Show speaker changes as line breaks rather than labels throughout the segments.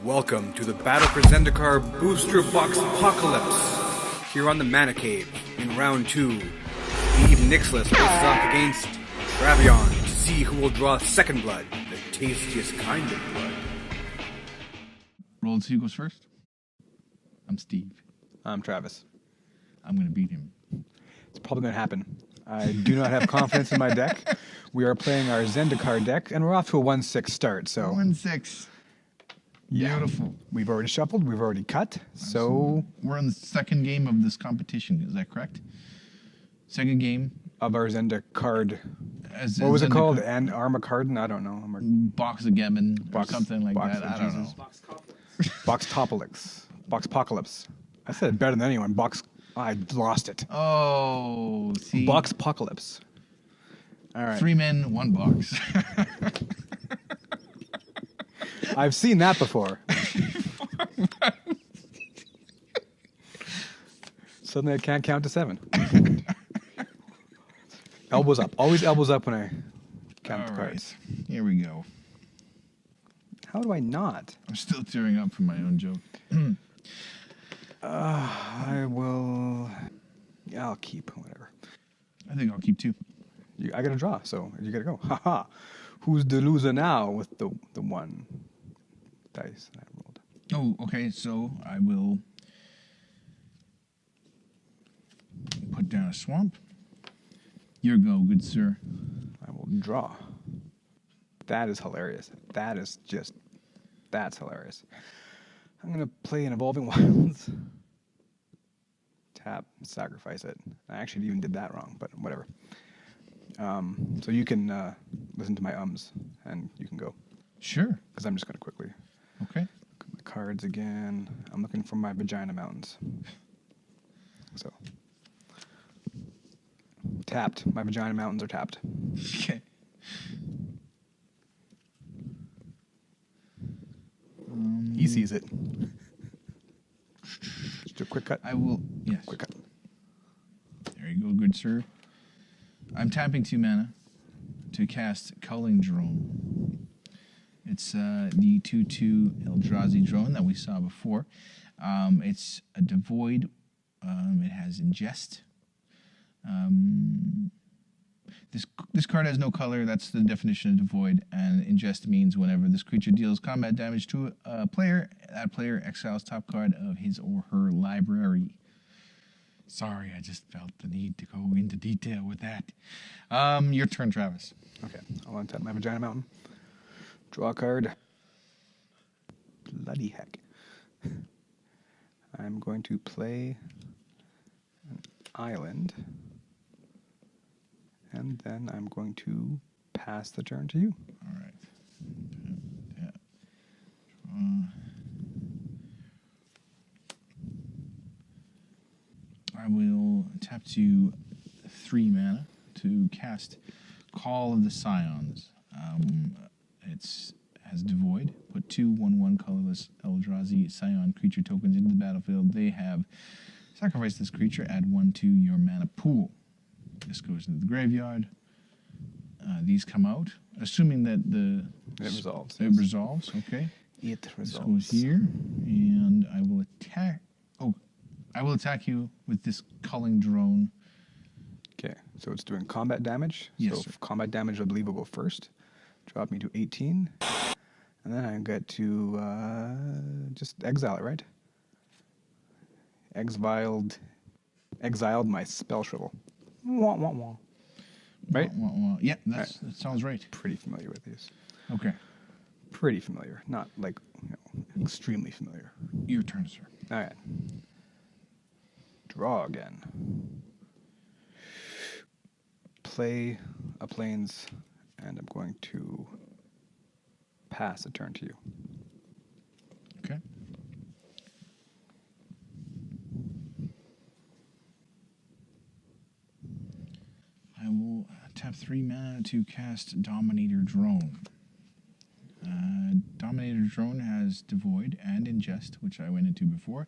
Welcome to the Battle for Zendikar Booster Boxpocalypse. Here on the Mana Cave, in round 2, Steve Nixless faces off against Travion to see who will draw second blood, the tastiest kind of blood.
Roll to see who goes first. I'm Steve.
I'm Travis.
I'm going to beat him.
It's probably going to happen. I do not have confidence in my deck. We are playing our Zendikar deck, and we're off to a 1-6 start. So
1-6. Beautiful.
We've already shuffled. We've already cut. So
we're in the second game of this competition. Is that correct? Second game
of our Zendikar. What was it called? And Armacarden? I don't know.
Boxagammon or something like that. I don't know.
Boxpocalypse. I said it better than anyone. I lost it.
Oh, see.
Boxpocalypse. All right.
3 men, 1 box.
I've seen that before. Suddenly I can't count to 7. Elbows up. Always elbows up when I count the cards.
Here we go.
How do I not?
I'm still tearing up from my own joke.
I'll keep, whatever.
I think I'll keep 2.
I got to draw, so you got to go. Haha. Who's the loser now with the 1 dice that I rolled?
Oh, okay, so I will put down a swamp. Your go, good sir.
I will draw. That is hilarious. That's hilarious. I'm going to play an Evolving Wilds. Tap, sacrifice it. I actually even did that wrong, but whatever. So you can listen to my ums, and you can go.
Sure.
Because I'm just going to quickly.
Okay.
Look at my cards again. I'm looking for my vagina mountains. So. Tapped. My vagina mountains are tapped.
Okay.
He sees it. Just do a quick cut.
I will. Yes.
Quick cut.
There you go, good sir. I'm tapping 2 mana to cast Culling Drone. It's the 2/2 Eldrazi drone that we saw before. It's a devoid. It has ingest. This card has no color. That's the definition of devoid. And ingest means whenever this creature deals combat damage to a player, that player exiles top card of his or her library. Sorry, I just felt the need to go into detail with that. Your turn, Travis.
Okay, I'll untap my vagina mountain. Draw a card. Bloody heck. I'm going to play an island. And then I'm going to pass the turn to you.
All right. Yeah. I will tap to 3 mana to cast Call of the Scions. It has devoid. Put 2 1/1 colorless Eldrazi Scion creature tokens into the battlefield. They have sacrificed this creature. Add 1 to your mana pool. This goes into the graveyard. These come out, assuming that
it resolves.
It resolves. Okay.
It resolves.
This goes here, and I will attack. Oh, I will attack you with this Culling Drone.
Okay, so it's doing combat damage.
Yes,
so
sir.
Combat damage, I believe, will go first. Drop me to 18, and then I get to just exile it, right? Exiled my spell shrivel. Wah, wah, wah. Right?
Wah, wah, wah. Yeah, that sounds right.
Pretty familiar with these.
Okay.
Pretty familiar. Not like extremely familiar.
Your turn, sir.
All right. Draw again. Play a plains, and I'm going to pass a turn to you.
Okay. I will tap 3 mana to cast Dominator Drone. Dominator Drone has Devoid and Ingest, which I went into before.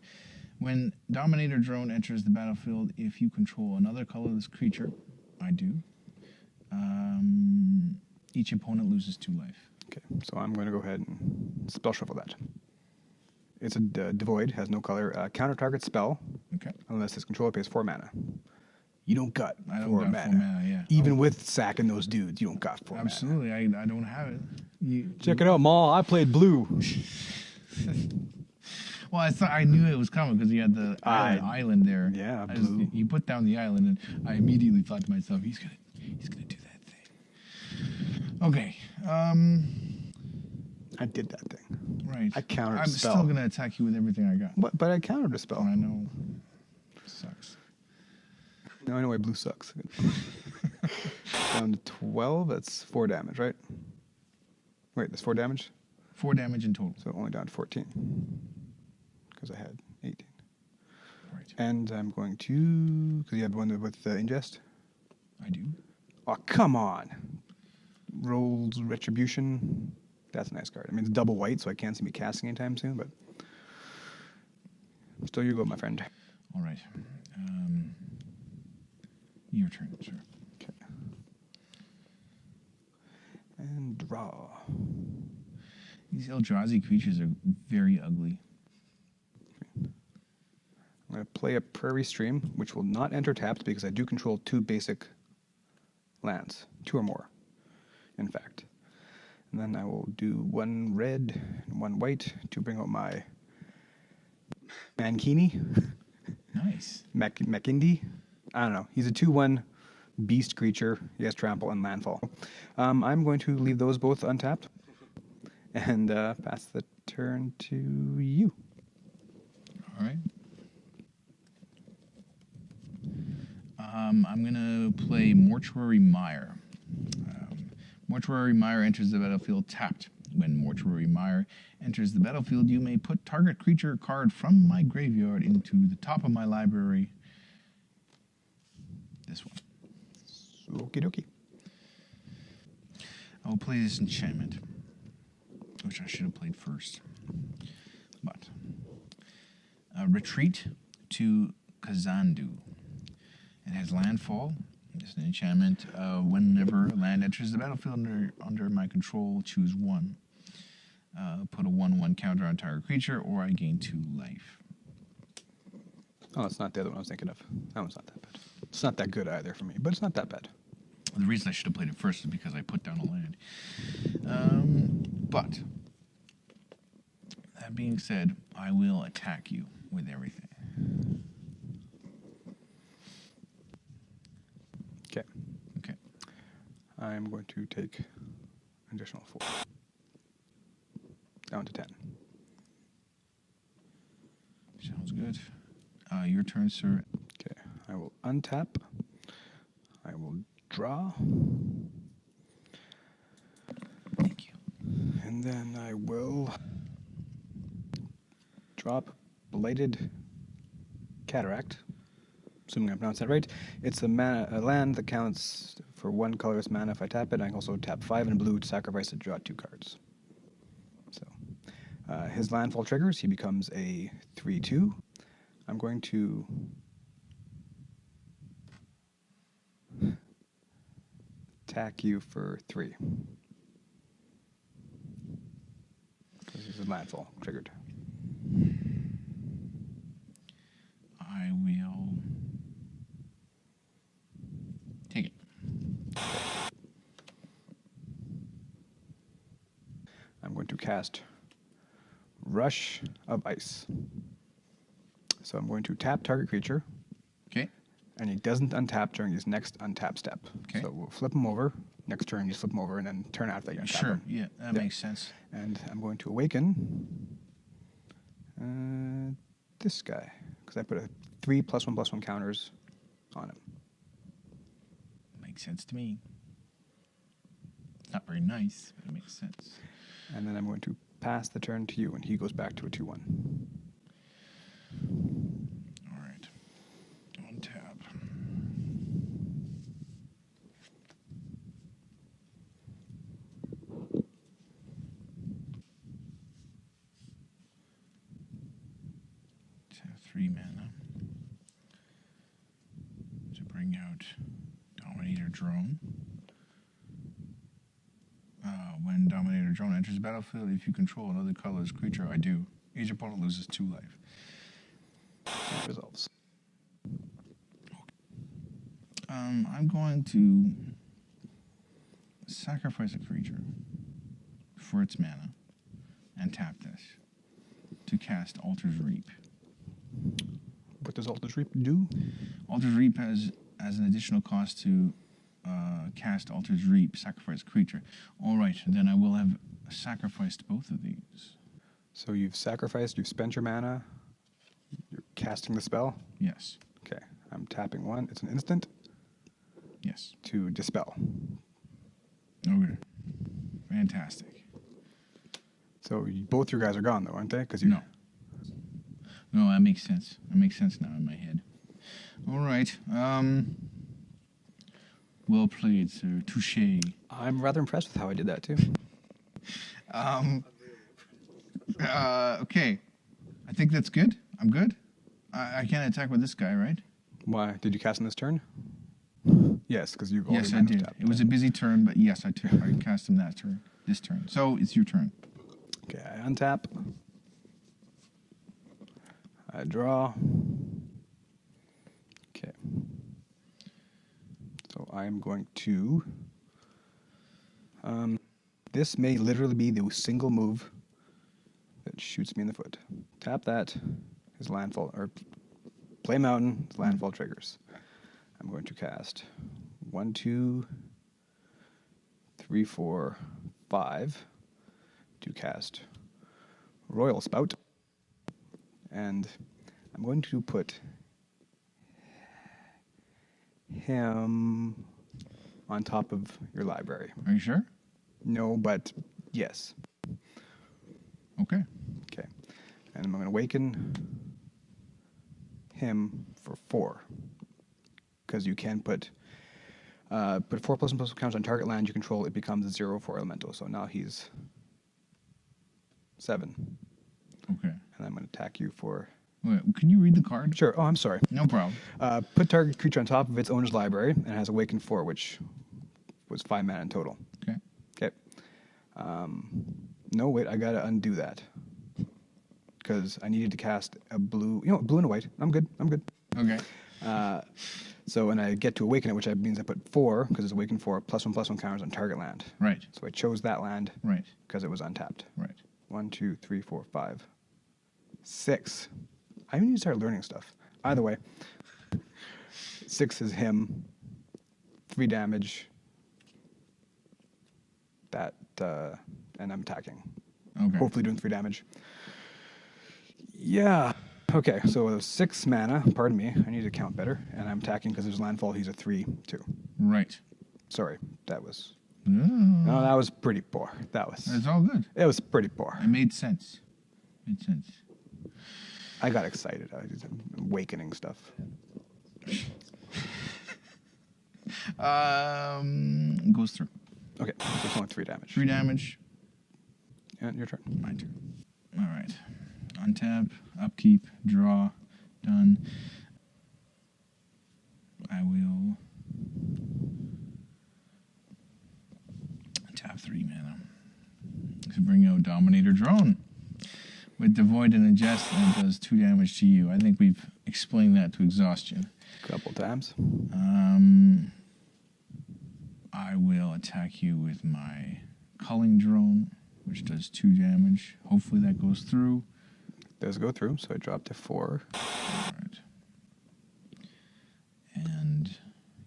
When Dominator Drone enters the battlefield, if you control another colorless creature, I do, each opponent loses 2 life.
Okay, so I'm going to go ahead and spell shuffle that. It's a devoid, has no color. Counter target spell,
Okay.
unless his controller pays 4 mana. You don't got
I don't
4
got
mana.
4 mana, yeah.
Even with sacking those dudes, you don't got 4 mana.
Absolutely, I don't have it.
Check it out, Maul. I played blue.
Well, I knew it was coming because you had the island there.
Yeah,
blue. You put down the island, and I immediately thought to myself, he's gonna do that thing. Okay.
I did that thing.
Right.
I countered
I'm
a spell.
still gonna attack you with everything I got.
But I countered a spell.
I know. Sucks.
Now I know why blue sucks. Down to 12. That's 4 damage, right? Wait, that's 4 damage?
4 damage in total.
So only down to 14. Because I had 18.
Right.
And I'm going to... Because you have one with Ingest?
I do.
Oh, come on. Rolls Retribution. That's a nice card. I mean, it's double white, so I can't see me casting anytime soon, but... Still you go, my friend.
All right. Your turn, sir.
Okay. And draw.
These Eldrazi creatures are very ugly.
I'm going to play a Prairie Stream, which will not enter tapped because I do control 2 basic lands. 2 or more, in fact. And then I will do 1 red and 1 white to bring out my Mankini.
Nice.
Makindi. I don't know. He's a 2/1 beast creature. He has trample and landfall. I'm going to leave those both untapped and pass the turn to you.
All right. I'm going to play Mortuary Mire. Mortuary Mire enters the battlefield tapped. When Mortuary Mire enters the battlefield, you may put target creature card from my graveyard into the top of my library. This one.
Okie dokie.
I will play this enchantment, which I should have played first. But retreat to Kazandu. It has landfall. It's an enchantment. Whenever a land enters the battlefield under my control, choose 1. Put a 1/1 counter on target creature, or I gain 2 life.
Oh, it's not the other one I was thinking of. That one's not that bad. It's not that good either for me, but it's not that bad.
The reason I should have played it first is because I put down a land. But that being said, I will attack you with everything.
Okay.
Okay.
I'm going to take an additional 4. Down to 10.
Sounds good. Your turn, sir.
Okay. I will untap. I will draw.
Thank you.
And then I will drop Blighted Cataract. Assuming I pronounced that right. It's a land that counts for 1 colorless mana if I tap it. I can also tap 5 in blue to sacrifice it, draw 2 cards. So his landfall triggers. He becomes a 3/2. I'm going to attack you for 3. This is a landfall triggered.
I will take it.
I'm going to cast Rush of Ice. So I'm going to tap target creature,
Okay.
and he doesn't untap during his next untap step.
Okay.
So we'll flip him over. Next turn, you flip him over, and then turn after you untap
Sure.
him.
Yeah, that makes sense.
And I'm going to awaken this guy, because I put a 3 +1/+1 counters on him.
Makes sense to me. It's not very nice, but it makes sense.
And then I'm going to pass the turn to you, and he goes back to a 2/1.
All right. Untap. To have 3 mana to bring out Dominator Drone. When Dominator Drone enters the battlefield, if you control another colorless creature, I do. Each opponent loses 2 life.
It resolves.
I'm going to sacrifice a creature for its mana and tap this to cast Altar's Reap.
What does Altar's Reap do?
Altar's Reap has an additional cost to cast Altar's Reap, sacrifice creature. All right, then I will have sacrificed both of these.
So you've sacrificed, you've spent your mana, you're casting the spell?
Yes.
Okay, I'm tapping 1. It's an instant
Yes.
to dispel.
Okay. Fantastic.
So both your guys are gone, though, aren't they? Because you
No. No, that makes sense. That makes sense now in my head. All right. Well played, sir. Touché.
I'm rather impressed with how I did that, too.
Okay. I think that's good. I'm good. I can't attack with this guy, right?
Why? Did you cast on this turn? Yes, because you've already
Yes, I
mana
did.
tapped.
It was a busy turn, but yes, I cast him this turn. So it's your turn.
Okay, I untap. I draw. Okay. So I'm going to... this may literally be the single move that shoots me in the foot. Tap that, his landfall, or play mountain, his landfall triggers. I'm going to cast 1, 2, 3, 4, 5 to cast Royal Spout. And I'm going to put him on top of your library.
Are you sure?
No, but yes.
Okay.
Okay. And I'm going to awaken him for 4. Because you can put 4+++ counters on target land you control, it becomes a 0/4 elemental. So now he's 7.
Okay.
And I'm going to attack you for...
Wait, can you read the card?
Sure. Oh, I'm sorry.
No problem.
Put target creature on top of its owner's library and it has awakened 4, which was 5 mana in total.
Okay.
Okay. No, wait, I got to undo that. Because I needed to cast a blue... You know, blue and a white. I'm good.
Okay.
So when I get to awaken it, which means I put 4, because it's awakened 4, +1/+1 counters on target land.
Right.
So I chose that land
Right.
because it was untapped.
Right.
1, 2, 3, 4, 5, 6. I need to start learning stuff. Either way, 6 is him, 3 damage, that, and I'm attacking.
Okay.
Hopefully doing 3 damage. Yeah. Okay, so 6 mana, pardon me, I need to count better, and I'm attacking because there's landfall, he's a 3/2.
Right.
Sorry, that was...
No.
No, that was pretty poor.
It's all good.
It was pretty poor.
It made sense. Made sense.
I got excited. I did some awakening stuff.
Goes through.
Okay, so it's only 3 damage.
3 damage.
And your turn.
My turn. All right. Untap, upkeep, draw, done. I will tap 3 mana to bring out Dominator Drone. With Devoid and Ingest, and it does 2 damage to you. I think we've explained that to exhaustion.
Couple times.
I will attack you with my Culling Drone, which does 2 damage. Hopefully that goes through.
Does go through, so I dropped to 4.
All right. And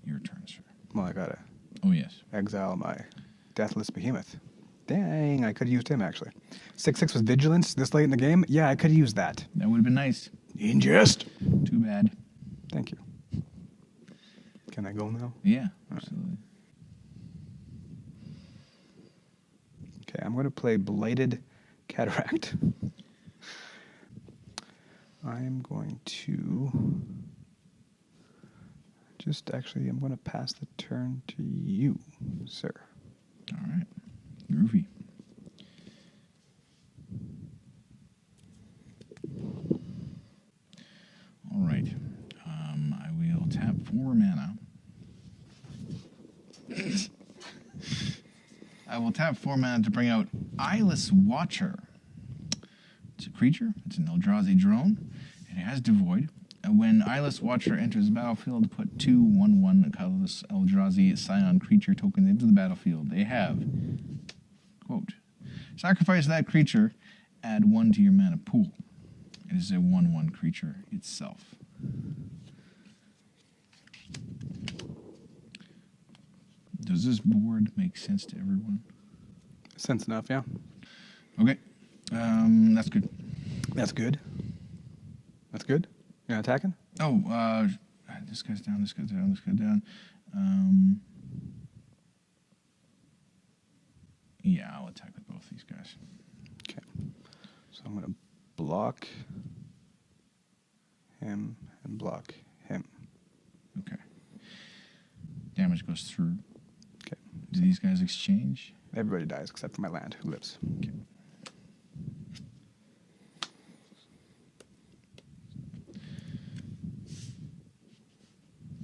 your turn, sir.
Well, I gotta
Oh, yes.
exile my Deathless Behemoth. Dang, I could have used him, actually. 6/6 with Vigilance this late in the game? Yeah, I could have used that.
That would have been nice.
Ingest!
Too bad.
Thank you. Can I go now?
Yeah, absolutely.
Okay, I'm going to play Blighted Cataract. I'm going to I'm going to pass the turn to you, sir.
All right. Groovy. All right. I will tap 4 mana. I will tap 4 mana to bring out Eyeless Watcher. It's a creature. It's an Eldrazi drone. It has Devoid. When Eyeless Watcher enters the battlefield, put 2 1/1 colorless Eldrazi Scion creature tokens into the battlefield. They have, quote, sacrifice that creature, add 1 to your mana pool. It is a 1/1 creature itself. Does this board make sense to everyone?
Sense enough, yeah.
Okay, that's good.
That's good. That's good. You're not attacking?
Oh, this guy's down, this guy's down, this guy's down. Yeah, I'll attack with both these guys.
Okay. So I'm going to block him and block him.
Okay. Damage goes through.
Okay.
Do these guys exchange?
Everybody dies except for my land, who lives.
Okay.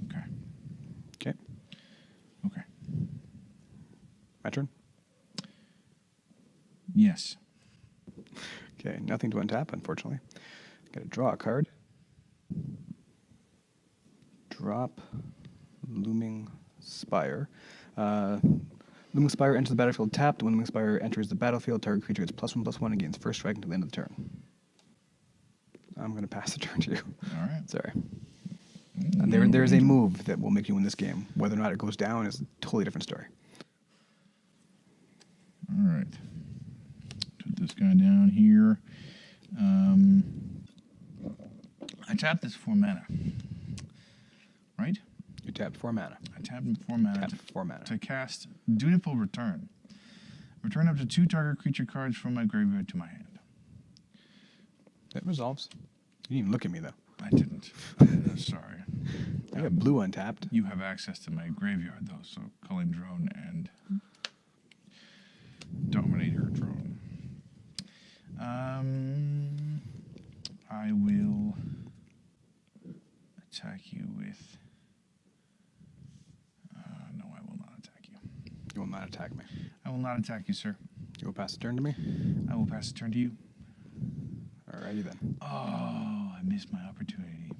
Okay.
Okay.
Okay.
My turn?
Yes.
Okay, nothing to untap, unfortunately. Got to draw a card. Drop Looming Spire. Looming Spire enters the battlefield tapped. When Looming Spire enters the battlefield, target creature gets +1/+1 and gains first strike until the end of the turn. I'm going to pass the turn to you.
All right.
Sorry. There's a move that will make you win this game. Whether or not it goes down is a totally different story.
All right. Put this guy down here. I tapped this 4 mana. Right?
You tapped 4 mana.
I tapped 4 mana.
Tapped 4 mana.
To cast Dutiful Return. Return up to 2 target creature cards from my graveyard to my hand.
That resolves. You didn't even look at me, though.
I didn't. Sorry.
I got blue untapped.
You have access to my graveyard, though, so Culling Drone and Dominator Drone. I will attack you with... no, I will not attack you.
You will not attack me.
I will not attack you, sir.
You will pass the turn to me?
I will pass the turn to you.
Alrighty then.
Oh, I missed my opportunity.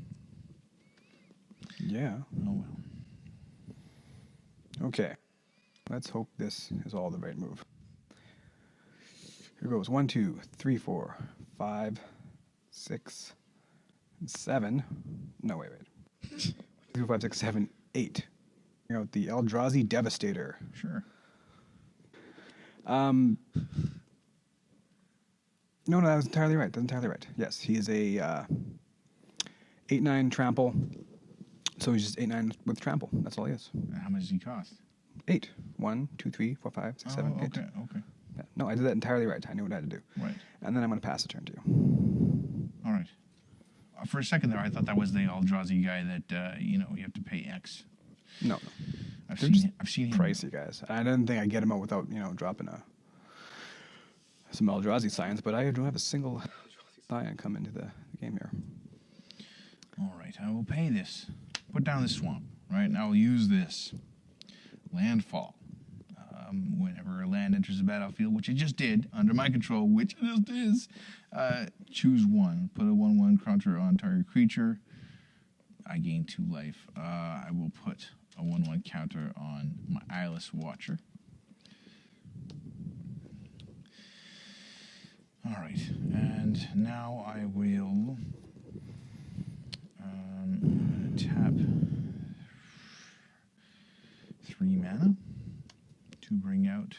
Yeah.
Oh, well.
Okay. Let's hope this is all the right move. Here goes 1, 2, 3, 4, 5, 6, 7. No, wait. 3, 4, 5, 6, 7, 8. You know, the Eldrazi Devastator.
Sure.
No, that was entirely right. That's entirely right. Yes, he is a 8/9 trample. So he's just 8/9 with trample. That's all he is.
How much does he cost?
8. 1, 2, 3, 4, 5, 6, 7, 8.
Okay.
Yeah. No, I did that entirely right. I knew what I had to do.
Right.
And then I'm going to pass the turn to you.
All right. For a second there, I thought that was the Eldrazi guy that, you have to pay X.
No.
I've
They're just
seen him.
pricey, guys. I didn't think I'd get him out without, dropping some Eldrazi science, but I don't have a single Scion come into the game here.
All right, I will pay this. Put down this swamp, right? And I will use this. Landfall. Whenever a land enters the battlefield, which it just did, under my control, which it just is, choose 1. Put a 1/1 counter on target creature. I gain 2 life. I will put a 1/1 counter on my Eyeless Watcher. All right, and now I will tap 3 mana to bring out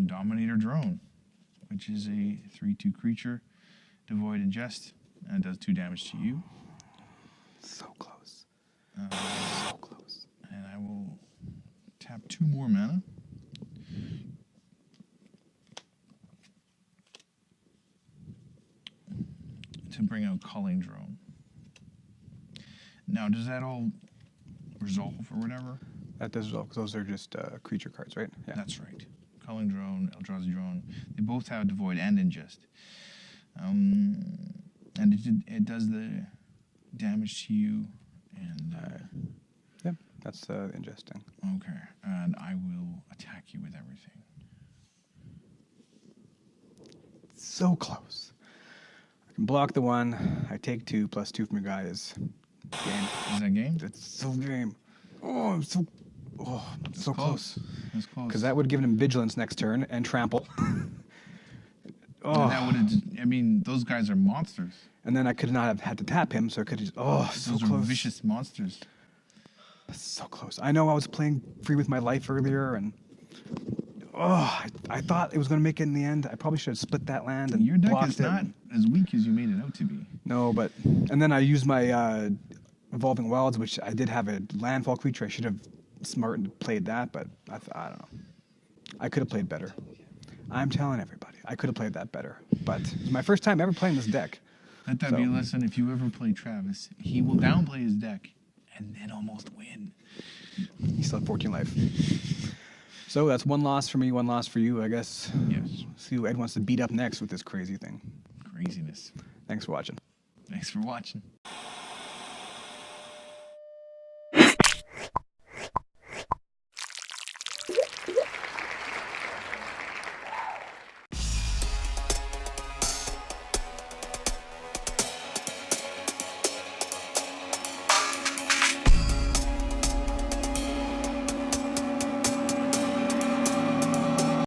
Dominator Drone, which is a 3/2 creature, devoid ingest, and it does 2 damage to you.
So close. So close.
And I will tap 2 more mana. To bring out Culling Drone. Now, does that all resolve or whatever?
That does resolve, because those are just creature cards, right? Yeah.
That's right. Culling Drone, Eldrazi Drone. They both have Devoid and Ingest. And it does the damage to you. And
yeah, that's ingesting.
okay, and I will attack you with everything.
So close. Block the 1. I take 2 plus 2 from your guy is game.
Is that game?
It's so game. I'm so close.
That's close.
Because that would have given him vigilance next turn and trample.
And that would have. I mean, those guys are monsters.
And then I could not have had to tap him, so I could just. So
Those
close.
are vicious monsters.
That's so close. I know I was playing free with my life earlier, and I thought it was going to make it in the end. I probably should have split that land and
Your deck
blocked
is
it.
not as weak as you made it out to be.
No, but and then I used my Evolving Wilds, which I did have a landfall creature. I should have smart and played that, but I don't know. I could have played better. I'm telling everybody, I could have played that better. But it was my first time ever playing this deck.
Let that be a lesson. If you ever play Travis, he will downplay his deck and then almost win.
He still had 14 life. So that's 1 loss for me, 1 loss for you, I guess.
Yes.
See who Ed wants to beat up next with this crazy thing.
Craziness.
Thanks for watching.
Thanks for watching.